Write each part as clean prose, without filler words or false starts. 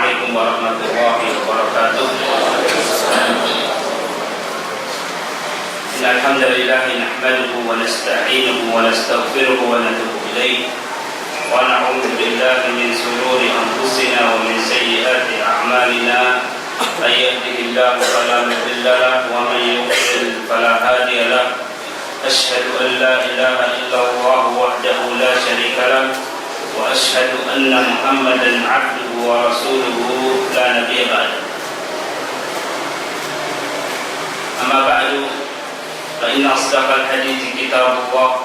Assalamualaikum warahmatullahi wabarakatuh. Alhamdulillah nahmaduhu wa nasta'inuhu wa nastaghfiruhu wa natubu ilayh wa na'udzu billahi min shururi anfusina wa min sayyiati a'malina may yahdihillahu fala mudilla lahu wa may yudlil fala hadiya lahu asyhadu an la ilaha illallah wahdahu la syarika lahu wa asyhadu anna Muhammadan 'abduhu wa rasuluhu la nabiyya ba'da. Amma ba'du, fa inna asdaqal hadithi kitabullah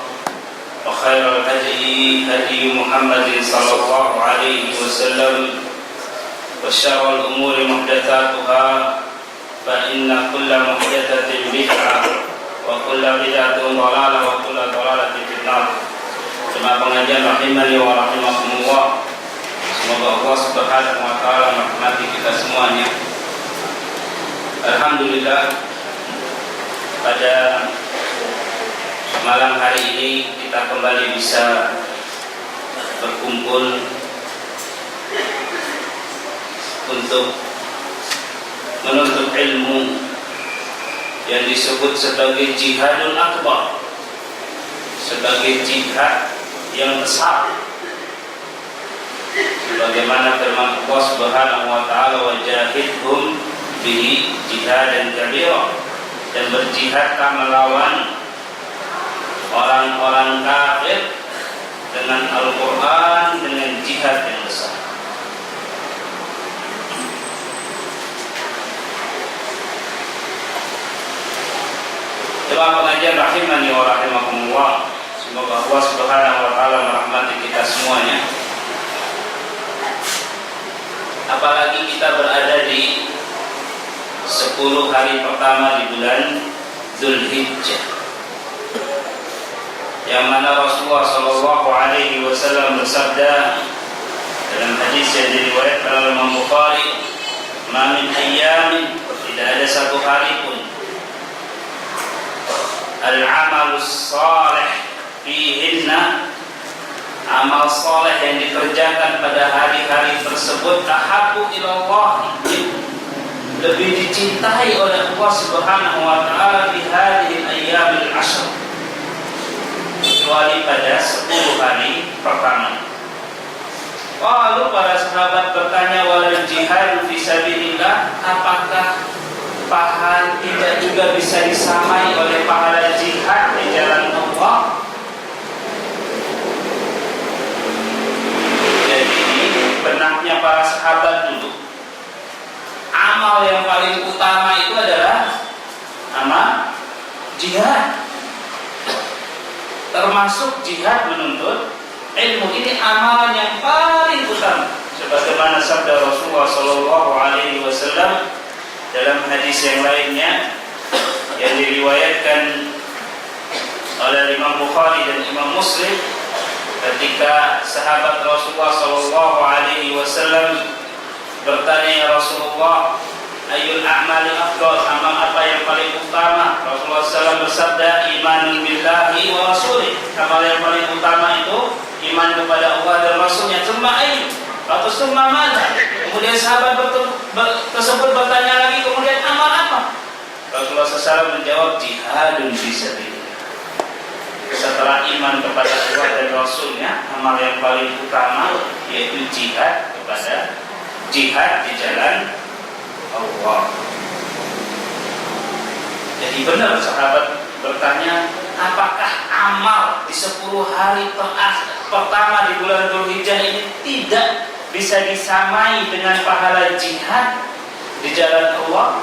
wa khairal hadi hadi Muhammadin sallallahu alaihi wasallam wa syarrul umuri muhdatsatuha fa inna kulla muhdatsatin bid'ah wa kulla bid'atin dhalalah wa kulla dhalalatin finnar. Jemaah pengajian rahimani wa rahimakumullah, semoga Allah Subhanahu wa taala merahmati kita semuanya. Alhamdulillah, pada malam hari ini kita kembali bisa berkumpul untuk menuntut ilmu yang disebut sebagai jihadul akbar, sebagai jihad yang besar, sebagaimana firman Allah Subhanahu wa taala, wa jahidhum bihi jihadan kabira, dan berjihadlah melawan orang-orang kafir dengan Al-Quran, dengan jihad yang besar. Jemaah pengajian rahimani wa rahimakumullah, semoga Allah Subhanahu wa taala merahmati kita semuanya. Apalagi kita berada di 10 hari pertama di bulan Dzulhijjah, yang mana Rasulullah sallallahu alaihi wasallam bersabda dalam hadis yang diriwayatkan oleh Imam Bukhari, "Ma min ayyamin," tidak ada satu hari pun, al-amalus salih fihinna, amal saleh yang dikerjakan pada hari-hari tersebut, ahabbu ilallah, lebih dicintai oleh Allah Subhanahu wa taala di hadhil ayyamil ashr, kecuali pada 10 hari pertama. Lalu para sahabat bertanya, walal jihad fi sabilillah, apakah pahala tidak juga bisa disamai oleh pahala jihad di jalan Allah? Jadi benaknya para sahabat dulu, amal yang paling utama itu adalah amal jihad, termasuk jihad menuntut ilmu. Ini amalan yang paling utama, sebagaimana sabda Rasulullah sallallahu alaihi wasallam dalam hadis yang lainnya yang diriwayatkan oleh Imam Bukhari dan Imam Muslim, ketika sahabat Rasulullah sallallahu alaihi wasallam bertanya, ya Rasulullah, ayyul a'mali afdal, amal apa yang paling utama? Rasulullah SAW bersabda, imanun billahi wa rasulih, amal yang paling utama itu iman kepada Allah dan Rasulnya. Tsumma ayy, atau tsumma mana? Kemudian sahabat tersebut bertanya lagi, kemudian amal apa? Rasulullah SAW menjawab, jihadun fisabilillah. Setelah iman kepada Allah dan Rasulnya, amal yang paling utama yaitu jihad di jalan Allah. Jadi benar sahabat bertanya, apakah amal di 10 hari pertama di bulan Dzulhijjah ini tidak bisa disamai dengan pahala jihad di jalan Allah?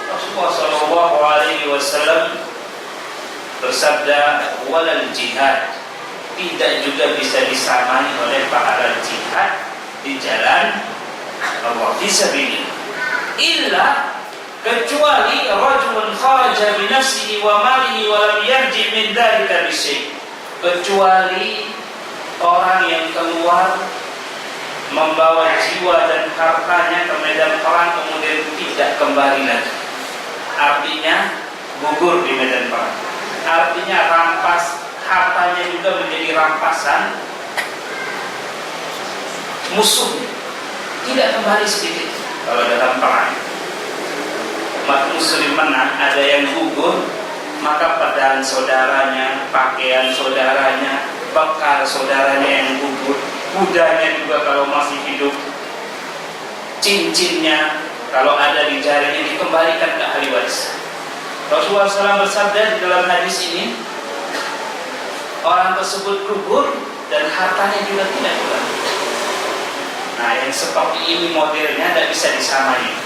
Rasulullah sallallahu alaihi wasallam bersabda, walal jihad, tidak juga bisa disamai oleh pahala jihad di jalan Allah fisabilillah, illa, kecuali rajulun kharaja bi nafsihi wa malihi wa lam yarji min dzalika bi syai', kecuali orang yang keluar membawa jiwa dan hartanya ke medan perang kemudian tidak kembali lagi, artinya gugur di medan perang, artinya rampas, hartanya juga menjadi rampasan musuh. tidak kembali sedikit. Kalau dalam perang umat muslim menang, ada yang gugur, maka pedang saudaranya, pakaian saudaranya, bekal saudaranya yang gugur, kudanya juga kalau masih hidup, cincinnya kalau ada di jarinya dikembalikan ke ahli waris. Rasulullah SAW bersabda di dalam hadis ini, orang tersebut gugur dan hartanya juga tidak pulang. Nah, yang seperti ini modelnya tidak bisa disamai.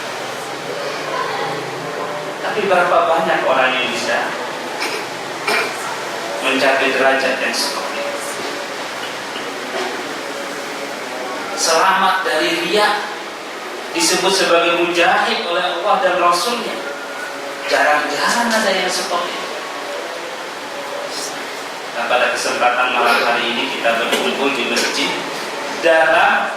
Tapi berapa banyak orang yang bisa mencapai derajat yang seperti itu? Selamat dari riya, disebut sebagai mujahid oleh Allah dan Rasulnya. Jarang-jarang ada yang seperti itu. Nah, pada kesempatan malam hari ini kita berkumpul di masjid dalam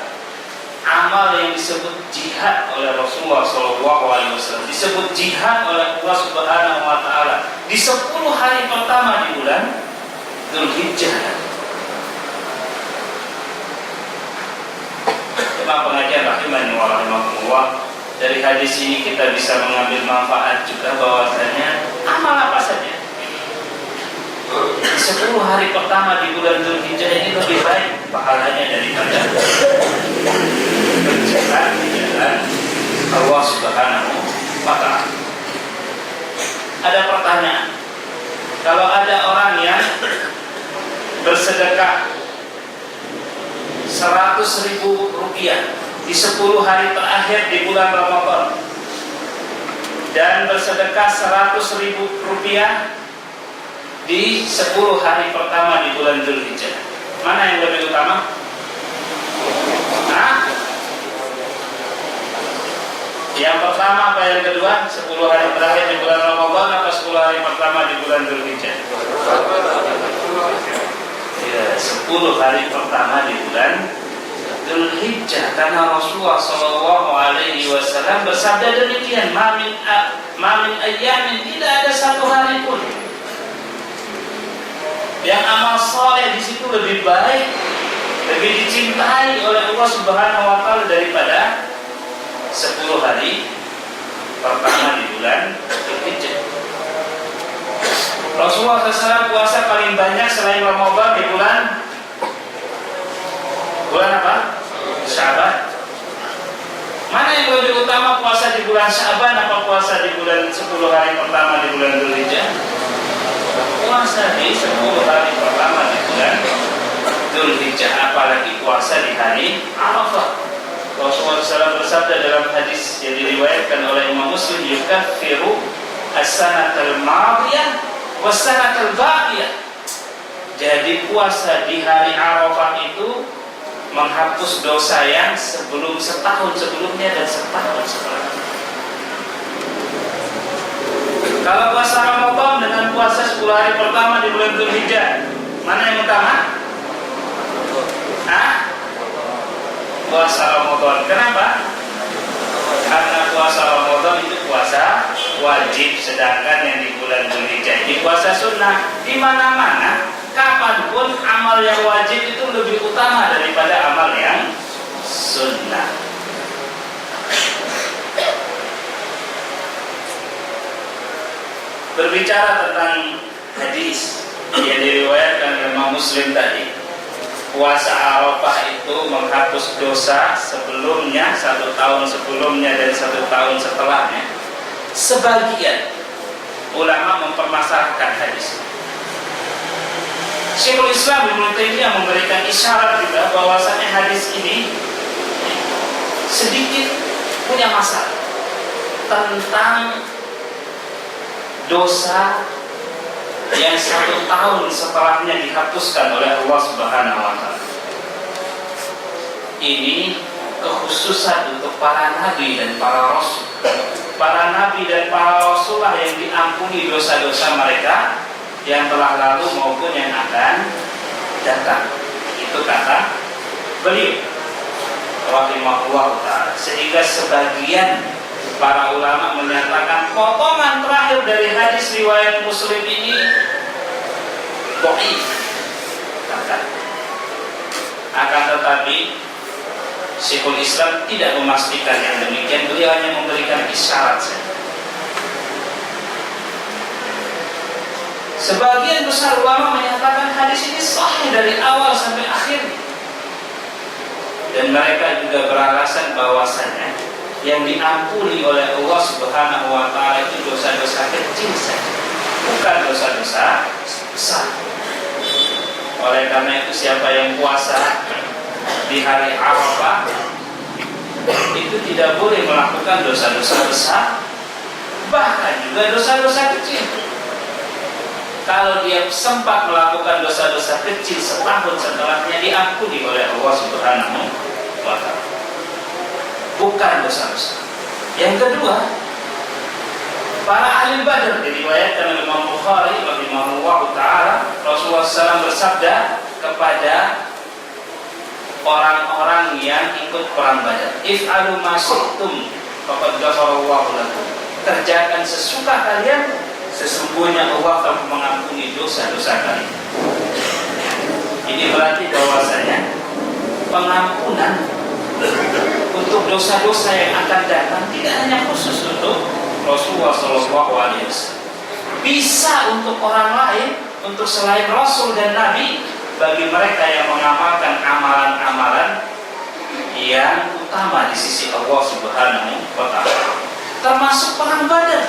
amal yang disebut jihad oleh Rasulullah SAW, disebut jihad oleh Allah Subhanahu Wa Taala di 10 hari pertama di bulan Dzulhijjah. Jemaah pengajian rahimani wa rahimakumullah, dari hadis ini kita bisa mengambil manfaat juga bahwasanya amal apa saja 10 hari pertama di bulan Dzulhijjah ini lebih baik pahalanya daripada berjihad di jalan Allah Subhanahu wa Ta'ala. Ada pertanyaan, kalau ada orang yang bersedekah 100.000 rupiah di 10 hari terakhir di bulan Ramadan dan bersedekah 100.000 rupiah di 10 hari pertama di bulan Dzulhijjah, mana yang lebih utama? Yang pertama apa yang kedua? 10 hari terakhir di bulan Ramadan atau 10 hari pertama di bulan Dzulhijjah? Ya, 10 hari pertama di bulan Dzulhijjah, karena Rasulullah SAW bersabda demikian, mamin ayyamin, tidak ada satu hari pun yang amal soleh di situ lebih baik, lebih dicintai oleh Allah Subhanahu Wa Taala daripada 10 hari pertama di bulan Dzulhijjah. Rasulullah SAW puasa paling banyak selain Ramadan di bulan apa? Sya'ban. Mana yang lebih utama, puasa di bulan Sya'ban apa puasa di bulan 10 hari pertama di bulan Dzulhijjah? Puasa di 10 hari pertama di bulan Dzulhijjah, apalagi puasa di hari Arafah. Rasulullah SAW bersabda dalam hadis yang diriwayatkan oleh Imam Muslim, yukaffiru as-sanatal madiyah was-sanatal baqiyah. Jadi puasa di hari Arafah itu menghapus dosa yang setahun sebelumnya dan setahun setelahnya. Kalau puasa Ramadan dengan puasa 10 hari pertama di bulan Dzulhijjah, mana yang utama? Puasa Ramadan. Kenapa? Karena puasa Ramadan itu puasa wajib, sedangkan yang di bulan Dzulhijjah ini puasa sunnah. Di mana-mana, kapanpun amal yang wajib itu lebih utama daripada amal yang sunnah. Berbicara tentang hadis yang diriwayatkan oleh Imam Muslim tadi, puasa Arafah itu menghapus dosa sebelumnya, 1 tahun sebelumnya dan 1 tahun setelahnya. Sebagian ulama mempermasalahkan hadis. Syekhul Islam Ibnu Taimiyah memberikan isyarat juga bahwasanya hadis ini sedikit punya masalah tentang dosa yang 1 tahun setelahnya dihapuskan oleh Allah Subhanahu Wa Taala. Ini kekhususan untuk para nabi dan para rasul. Para nabi dan para rasulullah yang diampuni dosa-dosa mereka yang telah lalu maupun yang akan datang. Itu kata beliau rahimahullah ta'ala. Sehingga sebagian para ulama menyatakan potongan terakhir dari hadis riwayat Muslim ini dhaif. Akan tetapi Syekhul Islam tidak memastikan yang demikian, beliau hanya memberikan isyarat saja. Sebagian besar ulama menyatakan hadis ini sahih dari awal sampai akhir, dan mereka juga beralasan bahwasanya yang diampuni oleh Allah Subhanahu wa taala itu dosa-dosa kecil saja, bukan dosa-dosa besar. Oleh karena itu siapa yang puasa di hari Arafah itu tidak boleh melakukan dosa-dosa besar, bahkan juga dosa-dosa kecil. Kalau dia sempat melakukan dosa-dosa kecil setahun setelahnya, diampuni oleh Allah Subhanahu wa taala, bukan dosa besar. Yang kedua, para ahli Badar, diriwayatkan oleh Imam Bukhari rahimahullahu taala, Rasulullah SAW bersabda kepada orang-orang yang ikut perang Badar, if'alu ma syi'tum faqad ghafarallahu lakum. Kerjakan sesuka kalian, sesungguhnya Allah telah mengampuni dosa-dosa kalian. Ini berarti bahwasanya pengampunan untuk dosa-dosa yang akan datang tidak hanya khusus untuk Rasulullah SAW, bisa untuk orang lain, untuk selain Rasul dan Nabi, bagi mereka yang mengamalkan amalan-amalan yang utama di sisi Allah Subhanahu wa taala. Termasuk perang Badar.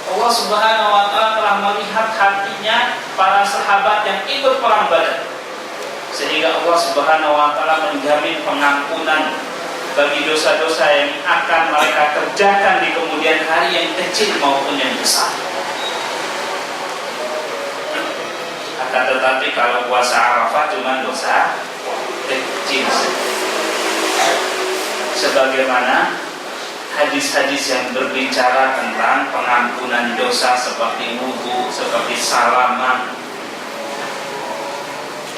Allah Subhanahu wa taala telah melihat hatinya para sahabat yang ikut perang Badar, sehingga Allah Subhanahu wa taala menjamin pengampunan bagi dosa-dosa yang akan mereka kerjakan di kemudian hari, yang kecil maupun yang besar. Akan tetapi kalau puasa Arafah cuma dosa kecil, sebagaimana hadis-hadis yang berbicara tentang pengampunan dosa seperti wudu, seperti salaman,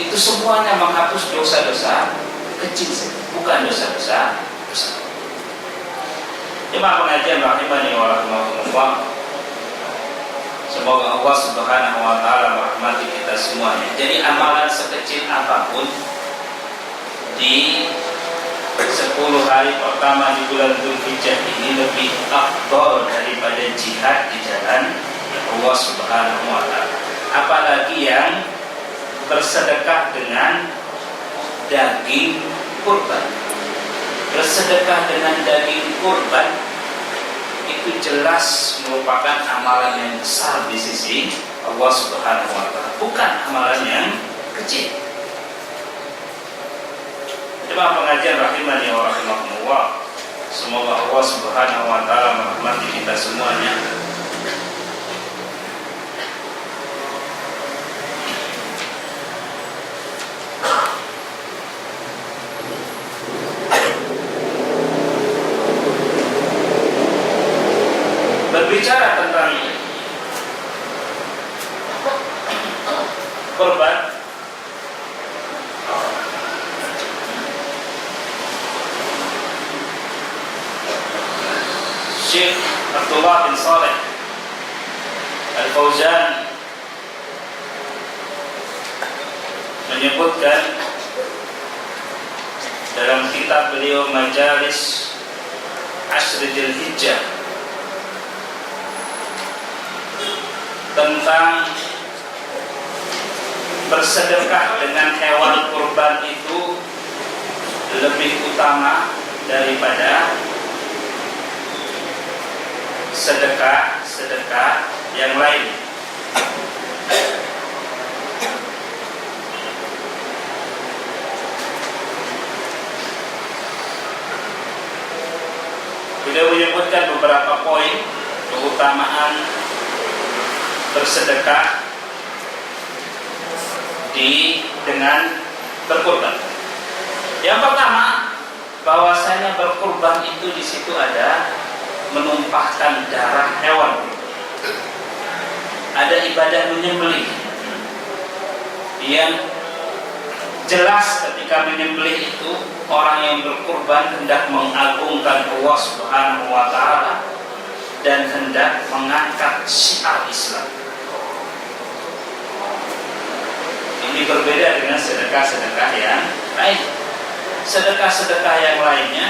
itu semuanya menghapus dosa-dosa kecil, bukan dosa-dosa besar. Jemaah pengajian rahimani wa rahimakumullah, semoga Allah Subhanahu wa taala merahmati kita semuanya. Jadi amalan sekecil apapun di 10 hari pertama di bulan Dzulhijjah ini lebih afdal daripada jihad di jalan Allah Subhanahu wa taala. Apalagi yang bersedekah dengan daging kurban. Bersedekah dengan daging kurban itu jelas merupakan amalan yang besar di sisi Allah Subhanahu wa taala, bukan amalan yang kecil. Jemaah pengajian rahimani wa rahimakumullah, semoga Allah Subhanahu wa taala merahmati kita semuanya. Berbicara tentang korban, Syekh Abdullah bin Saleh Al-Fauzan menyebutkan dalam kitab beliau Majalis Ashr Dzulhijjah tentang bersedekah dengan hewan kurban itu lebih utama daripada sedekah yang lain. Beliau menyebutkan beberapa poin keutamaan bersedekah dengan berkurban. Yang pertama, bahwasanya berkurban itu di situ ada menumpahkan darah hewan, ada ibadah menyembelih yang jelas ketika menyembelih itu orang yang berkurban hendak mengagungkan Allah Subhanahu wa taala dan hendak mengangkat syiar Islam. Ini berbeda dengan sedekah-sedekah yang lain. sedekah-sedekah yang lainnya,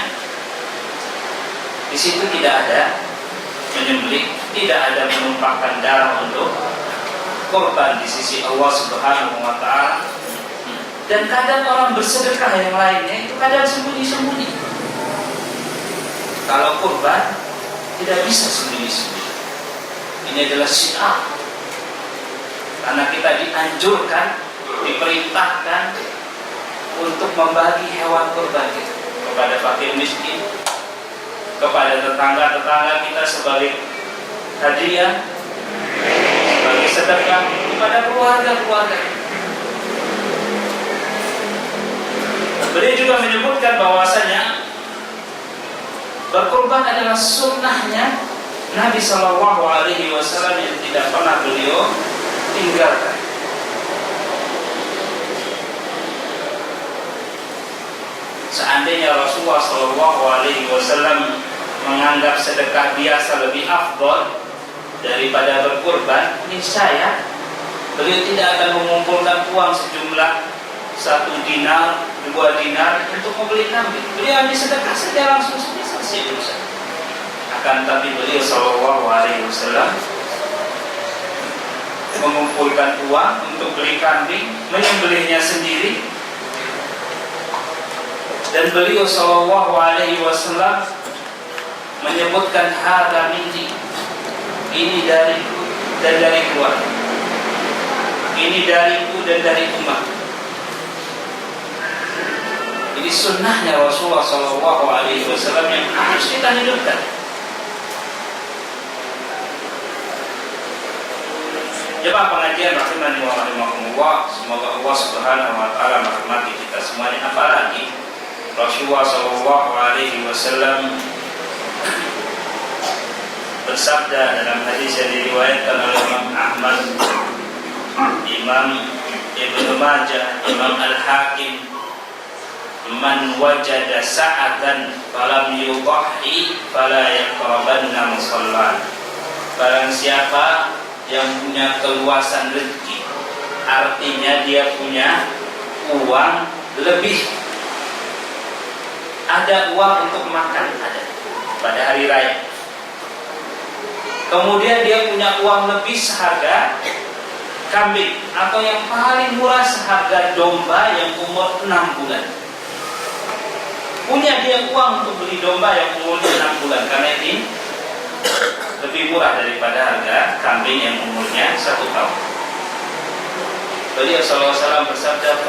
di situ tidak ada menyembelih, tidak ada menumpahkan darah untuk korban di sisi Allah Subhanahu wa Ta'ala. Dan kadang orang bersedekah yang lainnya itu kadang sembunyi-sembunyi. Kalau kurban tidak bisa sembunyi-sembunyi. Ini adalah syiar. Karena kita dianjurkan, diperintahkan untuk membagi hewan kurban kita kepada fakir miskin, kepada tetangga-tetangga kita sebagai hadiah, sebagai sedekah, kepada keluarga-keluarga. Beliau juga menyebutkan bahwasanya berkurban adalah sunnahnya Nabi Shallallahu Alaihi Wasallam yang tidak pernah beliau tinggalkan. Seandainya Rasulullah Shallallahu Alaihi Wasallam menganggap sedekah biasa lebih afdol daripada berkurban, niscaya beliau tidak akan mengumpulkan uang sejumlah 1 dinar, 2 dinar untuk membeli kambing. Beliau hanya sedekah saja langsung selesai urusan. Akan tapi beliau Shallallahu Alaihi Wasallam mengumpulkan uang untuk beli kambing, menyembelihnya sendiri, dan beliau Shallallahu Alaihi Wasallam menyebutkan hadza minni, ini dariku dan dari keluarga, ini dariku dan dari umat. Ini sunnahnya Rasulullah Shallallahu Alaihi Wasallam yang harus kita hidupkan. Jemaah pengajian rahimani wa rahimakumullah, semoga Allah Subhanahu wa Ta'ala merahmati kita semuanya. Apalagi Rasulullah Shallallahu Alaihi Wasallam bersabda dalam hadis yang diriwayatkan oleh Imam Ahmad, Imam Ibnu Majah, Imam Al-Hakim, man wajada sa'atan falam yudhi fala yaqrabanna musalla. Barang siapa yang punya keluasan rezeki, artinya dia punya uang lebih, ada uang untuk makan, ada pada hari raya, kemudian dia punya uang lebih seharga kambing, atau yang paling murah seharga domba yang umur 6 bulan. Punya dia uang untuk beli domba yang umurnya 6 bulan, karena ini lebih murah daripada harga kambing yang umurnya 1 tahun. Beliau SAW bersabda,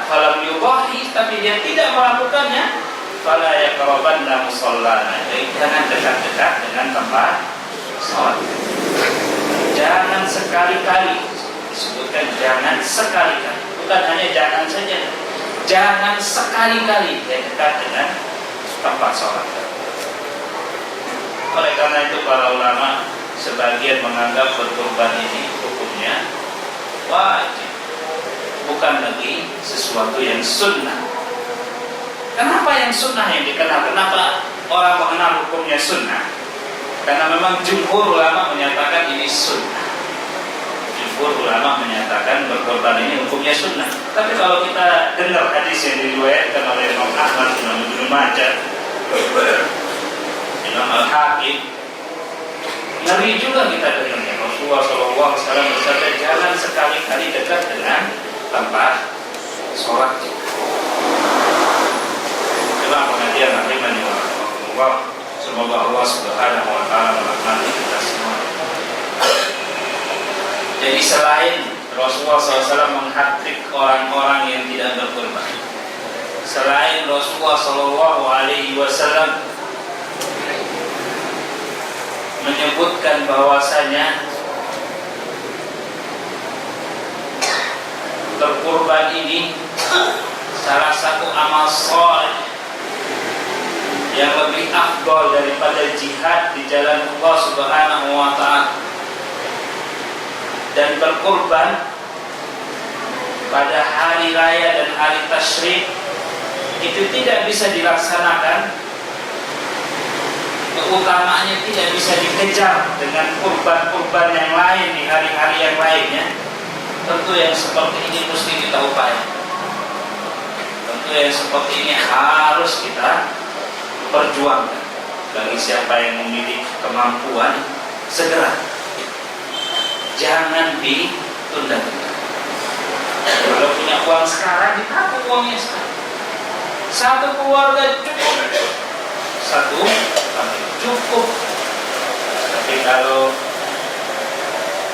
falam yubahi, tapi dia tidak melakukannya, fala yaqrabanna musallana, jadi jangan dekat-dekat dengan tempat sholat. Jangan sekali-kali, disebutkan jangan sekali-kali, bukan hanya jangan saja, jangan sekali-kali dia dekat dengan tempat sholat. Oleh karena itu para ulama sebagian menganggap berkurban ini hukumnya wajib, bukan lagi sesuatu yang sunnah. Kenapa yang sunnah yang dikenal? Kenapa orang mengenal hukumnya sunnah? Karena memang jumhur ulama menyatakan ini sunnah. Jumhur ulama menyatakan berkorban ini hukumnya sunnah. Tapi kalau kita dengar hadis yang diriwayatkan oleh Imam Ahmad, Imam Ibnu Majah, Imam Al-Hakim, ngeri juga kita dengarnya. Rasulullah SAW bersabda, jangan sekali-kali dekat dengan tempat sholat. Itulah pengajian rahimani wa rahimakumullah. Semoga Allah Subhanahu wa Ta'ala merahmati kita semua. Jadi selain Rasulullah SAW menghatrik orang-orang yang tidak berkorban, selain Rasulullah SAW menyebutkan bahwasanya berkorban ini salah satu amal sholeh yang lebih afdal daripada jihad di jalan Allah Subhanahu wa Ta'ala. Dan berkorban pada hari raya dan hari tasyrik itu tidak bisa dilaksanakan, keutamaannya tidak bisa dikejar dengan kurban-kurban yang lain di hari-hari yang lainnya. Tentu yang seperti ini mesti kita upayakan. Tentu Waktu yang seperti ini harus kita perjuangkan. Bagi siapa yang memiliki kemampuan, segera, jangan ditunda-tunda. Kalau punya uang sekarang, ditabung uangnya sekarang. Satu keluarga cukup, satu cukup. Tapi kalau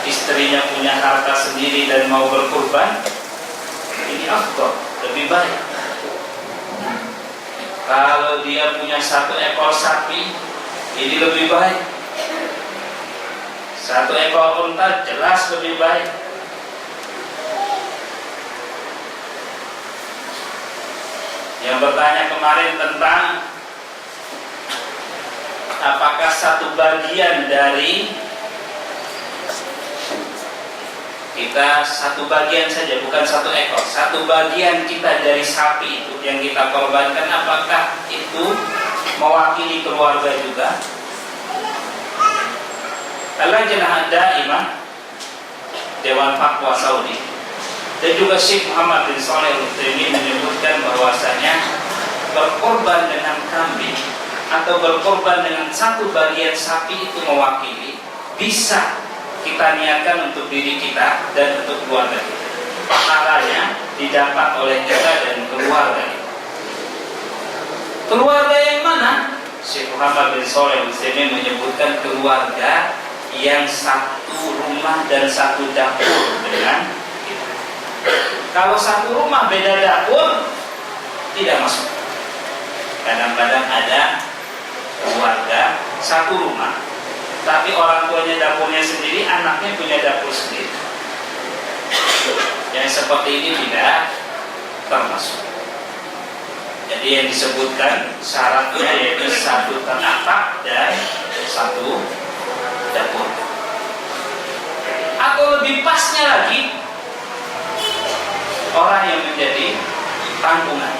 istrinya punya harta sendiri dan mau berkorban, ini afdal, lebih baik. Kalau dia punya 1 ekor sapi, ini lebih baik. 1 ekor unta jelas lebih baik. Yang bertanya kemarin tentang apakah 1 bagian dari kita, 1 bagian saja, bukan 1 ekor, 1 bagian kita dari sapi itu yang kita korbankan, apakah itu mewakili keluarga juga? Al-Lajnah Daimah Dewan Fatwa Saudi dan juga Syekh Muhammad bin Shalih Al-Utsaimin menyebutkan bahwasanya berkorban dengan kambing atau berkorban dengan 1 bagian sapi itu mewakili, bisa kita niatkan untuk diri kita dan untuk keluarga kita. Pahalanya didapat oleh kita dan keluarga kita. Keluarga yang mana? Syekh Muhammad bin Shalih Al-Utsaimin menyebutkan keluarga yang 1 rumah dan 1 dapur dengan kita. Kalau 1 rumah beda dapur, tidak masuk. Kadang-kadang ada keluarga 1 rumah, tapi orang tuanya dapurnya sendiri, anaknya punya dapur sendiri. Yang seperti ini tidak termasuk. Jadi yang disebutkan syaratnya yaitu 1 atap dan 1 dapur. Atau lebih pasnya lagi, orang yang menjadi tanggungan,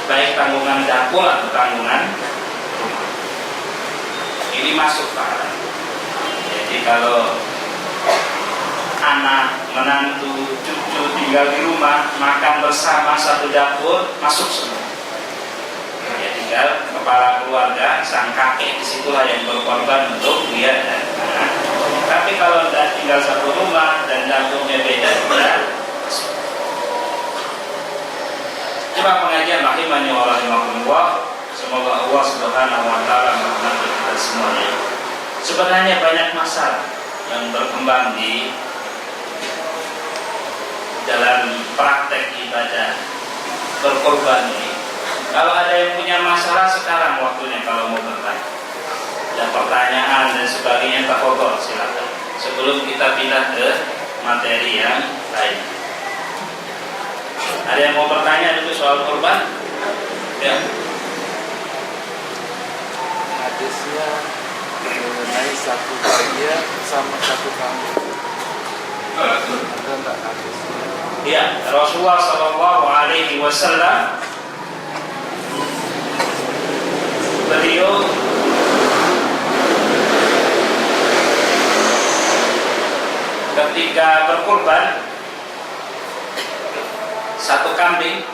baik tanggungan dapur atau tanggungan rumah. Ini masuk Pak. Jadi kalau anak, menantu, cucu tinggal di rumah, makan bersama 1 dapur, masuk semua. Ya tinggal kepala keluarga, sang kakek, disitulah yang berkorban untuk dia dan anak. Tapi kalau tinggal 1 rumah dan dapurnya beda, tidak masuk. Coba pengajian rahimani wa rahimakumullah. Semoga Allah Subhanahu wa taala merahmati kita semuanya. Sebenarnya banyak masalah yang berkembang di dalam praktek ibadah berkorban ini. Kalau ada yang punya masalah, sekarang waktunya kalau mau bertanya. Ada pertanyaan dan sebagainya, tafadhol silakan. Sebelum kita pindah ke materi yang lain. Ada yang mau bertanya dulu soal korban? Ya. Hadisnya mengenai 1 bagian sama 1 kambing. Ada enggak hadisnya? Ya, Rasulullah Shallallahu Alaihi Wasallam beliau ketika berkorban 1 kambing,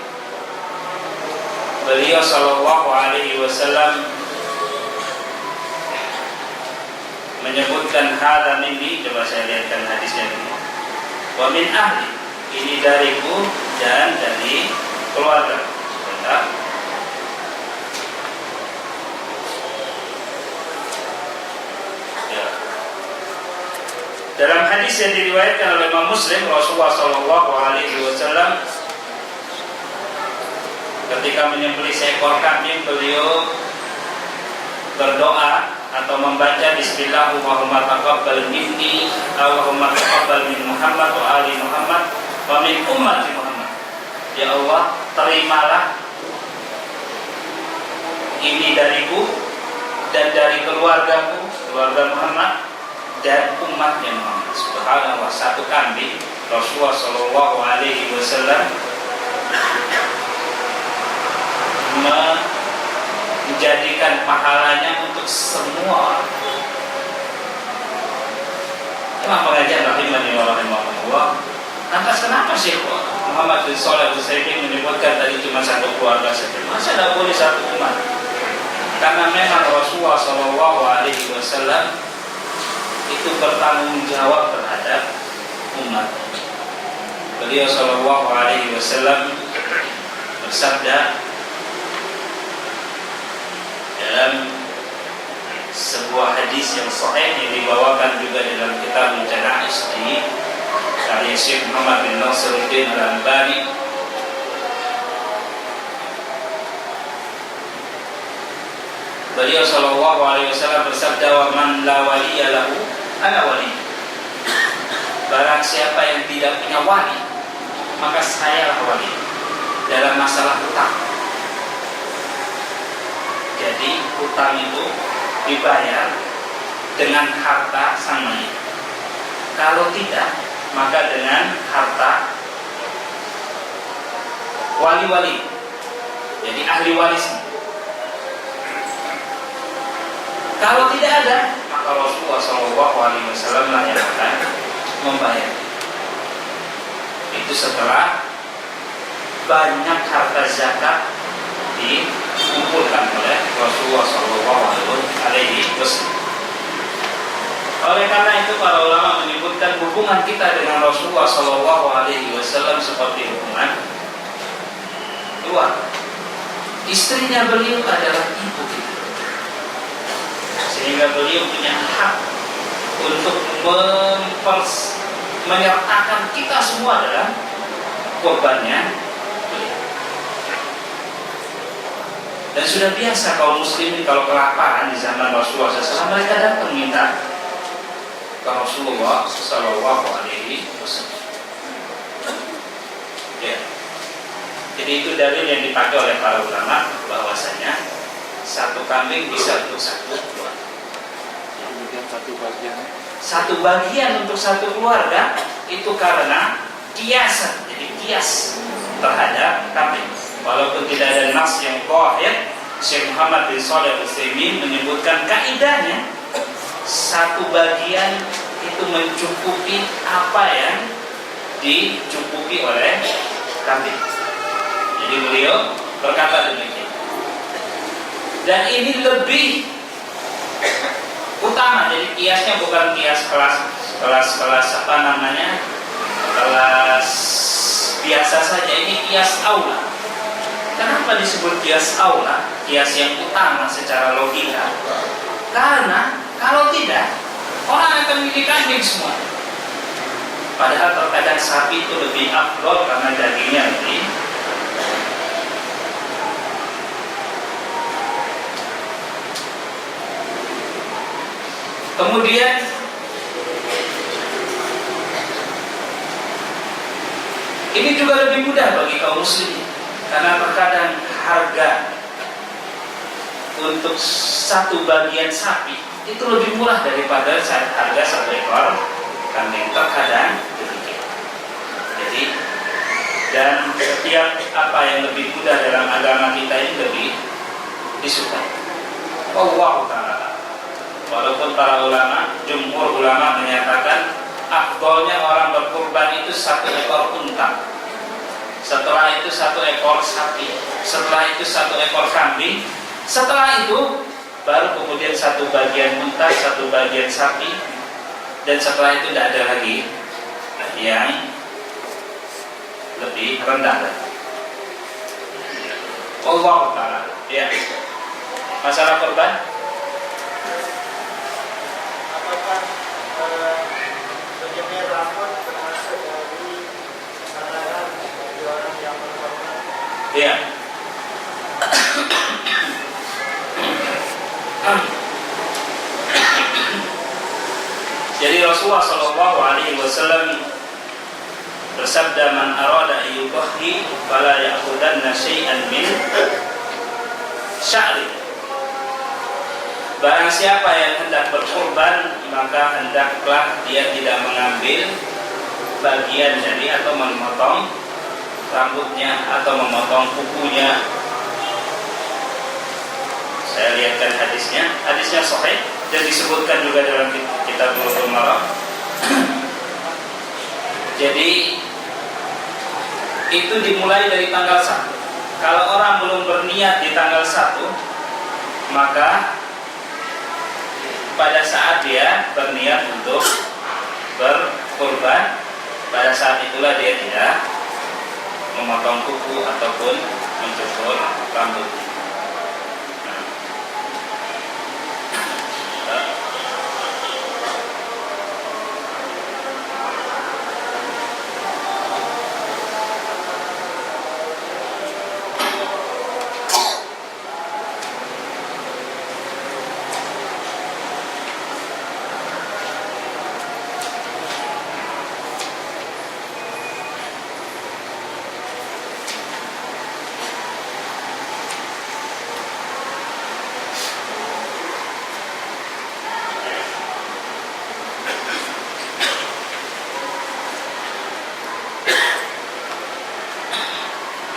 beliau Shallallahu Alaihi Wasallam menyebutkan hadza minni, coba saya lihatkan hadisnya dulu. Wa min ahli, ini dariku dan dari keluarga. Sebentar. Ya. Dalam hadis yang diriwayatkan oleh Imam Muslim, Rasulullah Shallallahu Alaihi Wasallam ketika menyembelih seekor kambing, beliau berdoa atau membaca Bismillah Allahumma taqabbal minni Allahumma taqabbal min Muhammad wa ali Muhammad wa min ummati Muhammad. Ya Allah, terimalah ini dariku dan dari keluargaku, keluarga Muhammad dan umatnya Muhammad. Subhanallah, 1 kambing Rasulullah Shallallahu Alaihi Wasallam menjadikan pahalanya untuk semua orang. Cuma pengajian rahimani wa rahimakumullah. Lantas kenapa Syekh Muhammad bin Shalih Al-Utsaimin menyebutkan tadi cuma satu keluarga saja? Masa tidak boleh satu umat? Karena memang Rasulullah SAW itu bertanggung jawab terhadap umat. Beliau SAW bersabda dalam sebuah hadis yang sahih yang dibawakan juga dalam kitab Janaiz karya Syekh Muhammad bin Nasiruddin Al-Albani. Beliau SAW bersabda, "Wa man la waliya lahu ana wali." Barang siapa yang tidak punya wali, maka saya lah wali dalam masalah hutang. Jadi hutang itu dibayar dengan harta sang mayit. Kalau tidak, maka dengan harta wali-wali, jadi ahli waris. Kalau tidak ada, maka Rasulullah SAW lah yang akan membayar. Itu setelah banyak harta zakat dikumpulkan oleh Rasulullah SAW. Oleh karena itu para ulama menyebutkan hubungan kita dengan Rasulullah SAW seperti hubungan keluarga. Istrinya beliau adalah ibu kita, sehingga beliau punya hak untuk menyertakan kita semua dalam korbannya beliau. Dan sudah biasa kaum muslimin kalau kelaparan di zaman Rasulullah SAW, mereka datang minta ke Rasulullah SAW. Ya. Jadi itu dalil yang dipakai oleh para ulama bahwasanya satu kambing bisa untuk satu keluarga. Kemudian Satu bagian untuk satu keluarga itu karena kiasan, jadi kias terhadap kambing. Walaupun tidak ada nas yang qahir, Syekh Muhammad bin Shalih Al-Utsaimin menyebutkan kaidahnya satu bagian itu mencukupi apa yang dicukupi oleh kambing. Jadi beliau berkata demikian. Dan ini lebih utama. Jadi kiasnya bukan kias kelas apa namanya, kelas biasa saja. Ini kias aula. Kenapa disebut kias aula? Kias yang utama secara logika. Karena kalau tidak, orang akan milih kambing semua. Padahal terkadang sapi itu lebih afdol karena dagingnya lebih. Kemudian ini juga lebih mudah bagi kaum muslimin, karena terkadang harga untuk satu bagian sapi itu lebih murah daripada harga satu ekor kambing. Terkadang demikian. Jadi, dan setiap apa yang lebih mudah dalam agama kita ini lebih disukai. Allah Ta'ala. Walaupun para ulama, jumhur ulama menyatakan afdolnya orang berkurban itu satu ekor unta, setelah itu satu ekor sapi, setelah itu satu ekor kambing, setelah itu baru kemudian satu bagian unta, satu bagian sapi, dan setelah itu tidak ada lagi yang lebih rendah. Allah Ta'ala. Ya. Masalah korban, apakah penyemir rambut termasuk dari kesadaran bagi orang yang berkorban? ya. Jadi Rasulullah SAW bersabda, "Man arada ayyubahi fala ya'khudanna syai'an min sya'ri." Barang siapa yang hendak berkorban, maka hendaklah dia tidak mengambil bagian dari atau memotong rambutnya atau memotong kukunya. Saya lihatkan hadisnya sahih dan disebutkan juga dalam kitab Bulughul Maram. Jadi itu dimulai dari tanggal 1. Kalau orang belum berniat di tanggal 1, maka pada saat dia berniat untuk berkurban, pada saat itulah dia tidak memotong kuku ataupun mencukur rambut.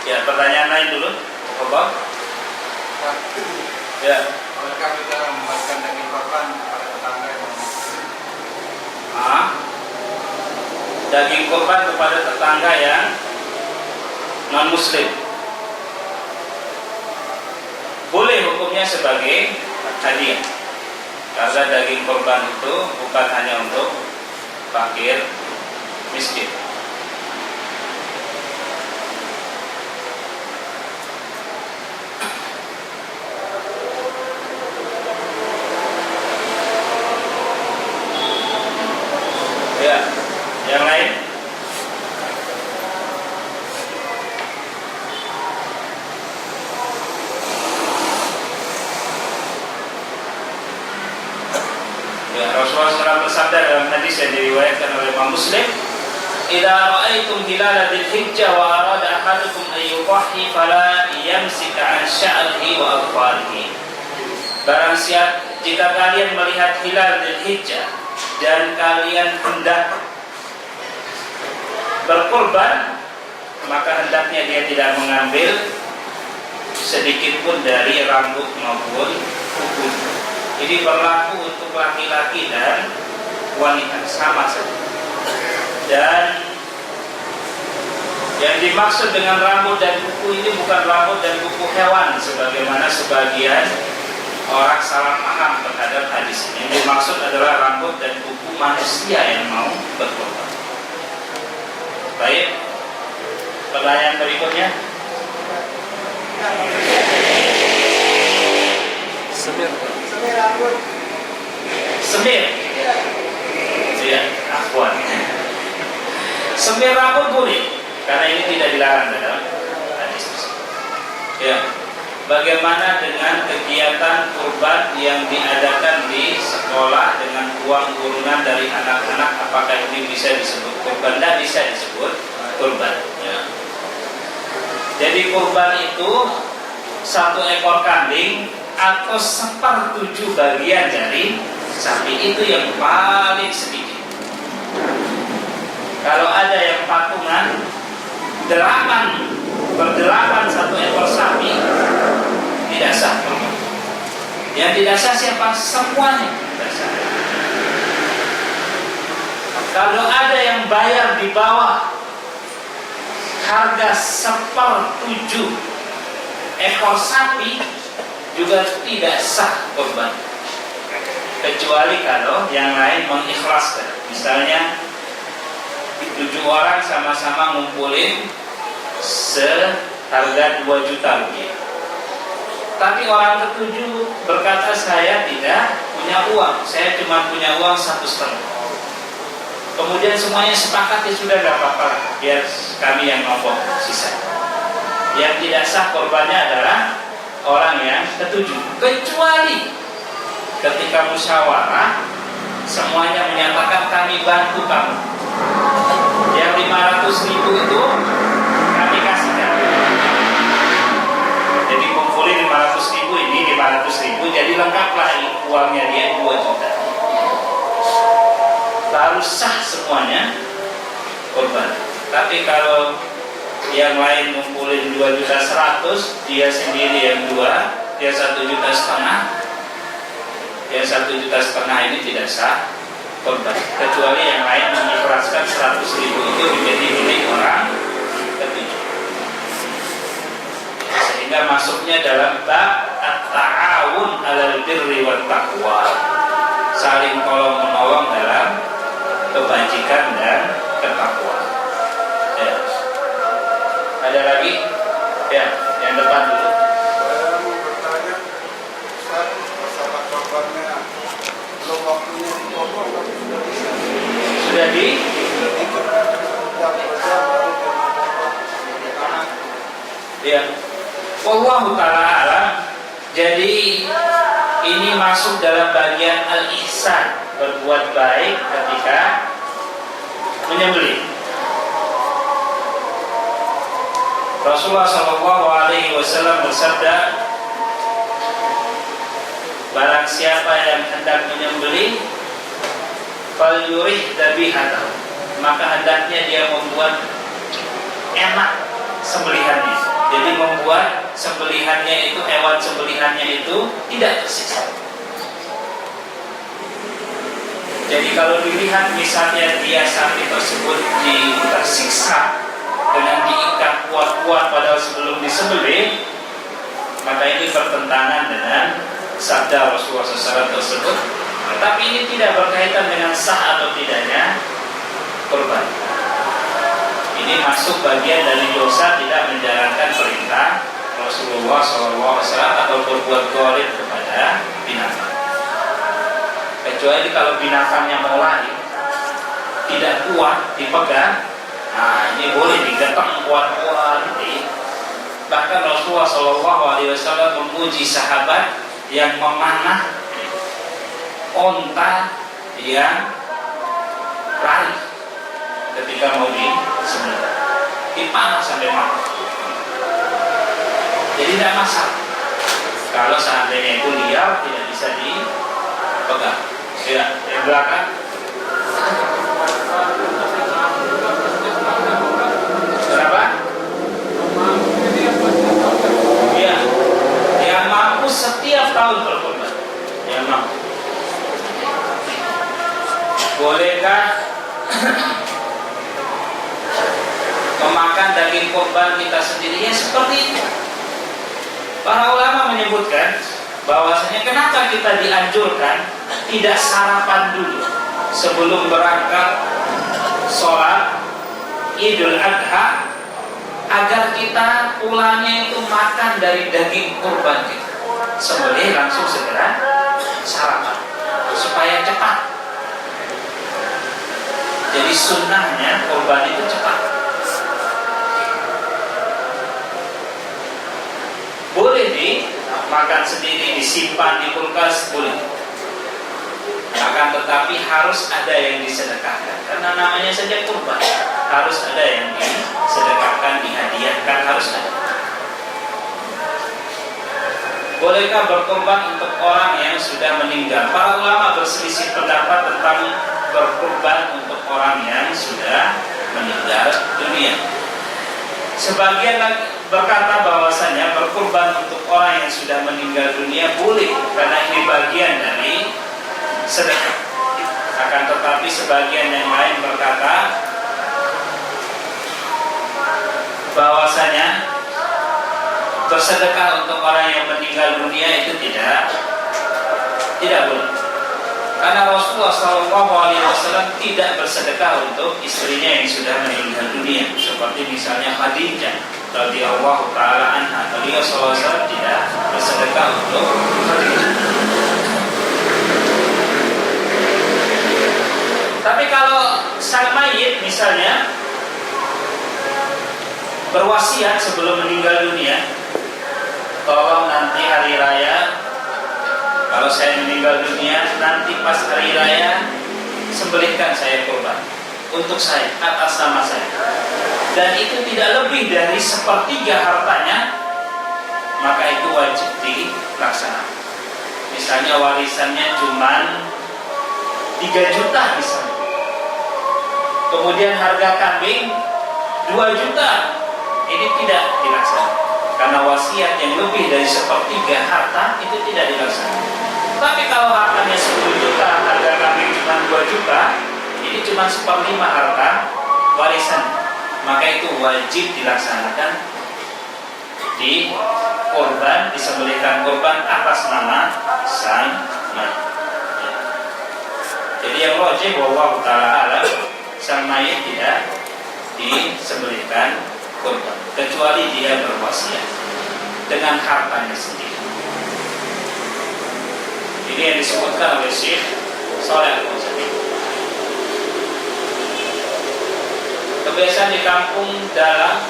Ya, pertanyaan lain dulu. Apa? Ya. Apakah kita membagikan daging korban kepada tetangga yang Daging korban kepada tetangga yang non-muslim. Boleh hukumnya sebagai hadiah. Karena daging korban itu bukan hanya untuk fakir miskin. Ya, yang lain? Ya, Rasulullah SAW bersabda dalam hadis yang diriwayatkan oleh Imam Muslim, "Idza ra'aitum hilala dzulhijjah wa arada ahadukum an yudhhi fala yamsik 'an sya'rihi wa adfarihi." Barang siapa jika kalian melihat hilal Dzulhijjah dan kalian hendak berkorban, maka hendaknya dia tidak mengambil sedikit pun dari rambut maupun kuku. Ini berlaku untuk laki-laki dan wanita sama saja. Dan yang dimaksud dengan rambut dan kuku ini bukan rambut dan kuku hewan sebagaimana sebagian orang salah paham terhadap hadis ini. Yang dimaksud adalah rambut dan kuku manusia yang mau berkorban. Baik, pertanyaan berikutnya. semir? rambut. Semir. Ya, akhwan. Semir rambut boleh, karena ini tidak dilarang dalam hadis. Ya. Bagaimana dengan kegiatan kurban yang diadakan di sekolah dengan uang urunan dari anak-anak? Apakah ini bisa disebut kurban? Tidak bisa disebut kurban. Ya. Jadi kurban itu 1 ekor kambing atau 1/7 bagian dari sapi, itu yang paling sedikit. Kalau ada yang patungan 8 1 ekor sapi, tidak sah. Yang tidak sah siapa? Semuanya tidak sah. Kalau ada yang bayar di bawah harga 1/7 ekor sapi, juga tidak sah kurban. Kecuali kalau yang lain mengikhlaskan. Misalnya 7 orang sama-sama ngumpulin seharga 2 juta rupiah. Tapi orang ke-7 berkata, saya tidak punya uang, saya cuma punya uang 1,5. Kemudian semuanya sepakat, ya sudah, gak apa-apa, biar kami yang nombok sisa. Yang tidak sah korbannya adalah orang yang ke-7. Kecuali ketika musyawarah semuanya menyatakan kami bantu kamu. Yang 500.000 itu kami kasihkan. Jadi kumpulin 500.000 ini, 500.000, jadi lengkaplah uangnya dia 2 juta. Baru sah semuanya korban. Tapi kalau yang lain ngumpulin 2.100.000, dia sendiri yang 2, dia 1,5 juta, yang 1,5 juta ini tidak sah korban. Kecuali yang lain mengikhlaskan 100.000 itu menjadi milik orang ke-7. sehingga masuknya dalam bab at-ta'awun 'alal birri wat taqwa, saling tolong menolong dalam kebajikan dan ketakwaan. Ya. Ada lagi? Ya, yang depan dulu. Saya mau bertanya, Ustaz, masalah korbannya belum waktunya dipotong tapi sudah bisa. Sudah di? Ya. Wallahu ta'ala alam. Jadi ini masuk dalam bagian al-ihsan, berbuat baik ketika menyembelih. Rasulullah SAW bersabda, barang siapa yang hendak menyembelih, fal yurih dzabihatahu, maka hendaknya dia membuat enak sembelihannya. Jadi membuat sembelihannya itu, hewan sembelihannya itu tidak tersiksa. Jadi kalau dilihat misalnya dia sapi tersebut tersiksa dengan diikat kuat-kuat padahal sebelum disembelih, maka ini bertentangan dengan sabda Rasulullah SAW tersebut. Tetapi ini tidak berkaitan dengan sah atau tidaknya kurban. Ini masuk bagian dari dosa tidak menjalankan perintah Rasulullah SAW atau berbuat zalim kepada binatang. Kecuali kalau binatangnya mau lari, tidak kuat dipegang, nah ini boleh digetong kuat-kuat. Bahkan Rasulullah SAW memuji sahabat yang memanah onta yang lari ketika mau disembelih, dipanah sampai mati. Jadi tidak masalah kalau seandainya itu liar, tidak bisa dipegang. Ya, yang belakang. Berapa? Ya, yang mampu setiap tahun berkorban. Yang mampu. Bolehkah memakan daging korban kita sendiri? Ya seperti itu. Para ulama menyebutkan bahwasanya kenapa kita dianjurkan tidak sarapan dulu sebelum berangkat sholat Idul Adha, agar kita pulangnya itu makan dari daging kurban kita, sembelih langsung segera sarapan supaya cepat. Jadi sunnahnya kurban itu cepat. Boleh dimakan sendiri, disimpan di kulkas, boleh. Akan tetapi harus ada yang disedekahkan, karena namanya saja kurban. Harus ada yang disedekahkan, dihadiahkan, harus ada. Bolehkah berkorban untuk orang yang sudah meninggal? Para ulama berselisih pendapat tentang berkorban untuk orang yang sudah meninggal dunia. Sebagian berkata bahwasanya berkorban untuk orang yang sudah meninggal dunia boleh, karena ini bagian dari sedekah. Akan tetapi sebagian yang lain berkata bahwasanya bersedekah untuk orang yang meninggal dunia itu tidak boleh. Karena Rasulullah SAW tidak bersedekah untuk istrinya yang sudah meninggal dunia, seperti misalnya Khadijah radhiyallahu taala anha. Beliau SAW tidak bersedekah untuk Khadijah. Tapi kalau sang mayit misalnya berwasiat sebelum meninggal dunia, tolong nanti hari raya, kalau saya meninggal dunia, nanti pas hari raya sembelihkan saya kurban untuk saya, atas nama saya, dan itu tidak lebih dari sepertiga hartanya, maka itu wajib dilaksanakan. Misalnya warisannya cuma 3 juta misalnya, kemudian harga kambing 2 juta, ini tidak dilaksanakan, karena wasiat yang lebih dari sepertiga harta itu tidak dilaksanakan. Tapi kalau hartanya 10 juta, harga kambing cuma 2 juta, ini cuma 1/5 harta warisan, maka itu wajib dilaksanakan di korban, disembelihkan korban atas nama sang mayit. Jadi yang wajib wallahu ta'ala alam, sang mayit tidak disembelihkan korban kecuali dia berwasiat dengan hartanya sendiri. Ini yang disebutkan oleh Syekh Shalih Al-Utsaimin. Kebiasaan di kampung dalam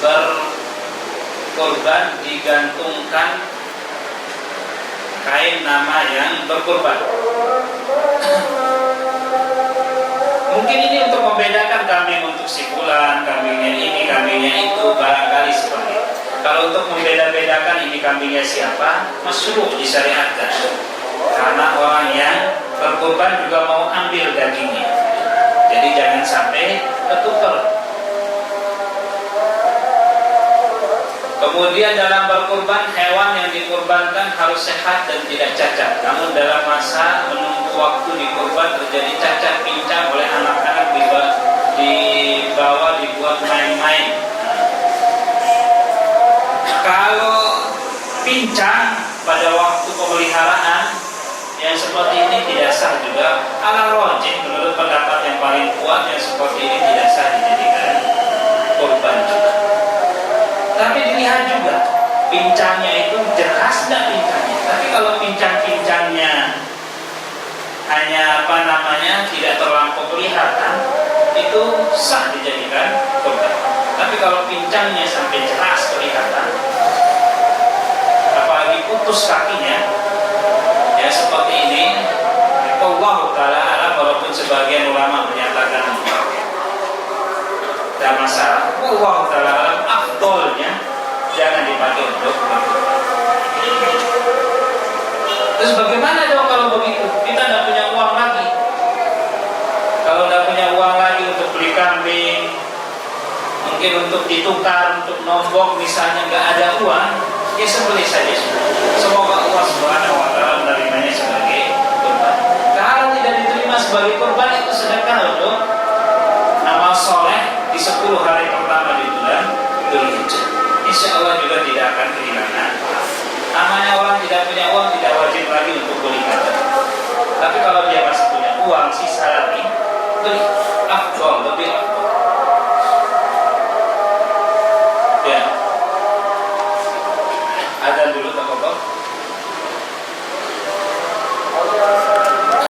berkorban digantungkan kain nama yang berkorban. Mungkin ini untuk membedakan kambing untuk si fulan, kambingnya ini, kambingnya itu, barangkali seperti itu. Kalau untuk membeda-bedakan ini kambingnya siapa, masyruh disyariatkan. Karena orang yang berkorban juga mau ambil dagingnya. Jadi jangan sampai ketukar. Kemudian dalam berkorban, hewan yang dikorbankan harus sehat dan tidak cacat. Namun dalam masa menunggu waktu dikorban terjadi cacat pincang oleh anak-anak dibawa dibuat main-main. Kalau pincang pada waktu pemeliharaan yang seperti ini tidak sah juga. Ala rajih menurut pendapat yang paling kuat, yang seperti ini tidak sah dijadikan korban juga. Tapi dilihat juga pincangnya itu jelas tidak pincangnya. Tapi kalau pincang-pincangnya hanya tidak terlampau kelihatan, itu sah dijadikan korban. Tapi kalau pincangnya sampai jelas kelihatan, apalagi putus kakinya, ya seperti ini, Allahu ta'ala alam, walaupun sebagian ulama menyatakan tidak masalah, Allahu ta'ala alam, afdolnya jangan dipakai untuk berkorban. Terus bagaimana dong kalau begitu? Kita tidak punya uang lagi. Kalau tidak punya uang lagi untuk beli kambing, mungkin untuk ditukar, untuk nombok misalnya nggak ada uang, ya sembelih saja. Semoga Allah Subhanahu wa ta'ala menerimanya sebagai korban. Kalau tidak diterima sebagai korban, itu sedekah untuk amal soleh di 10 hari pertama di bulan Dzulhijjah. Insya Allah juga tidak akan kehilangan. Namanya orang tidak punya uang tidak wajib lagi untuk beli kambing. Tapi kalau dia masih punya uang sisa lagi, beli afdol, lebih afdol. Ya. Adzan dulu tak apa-apa.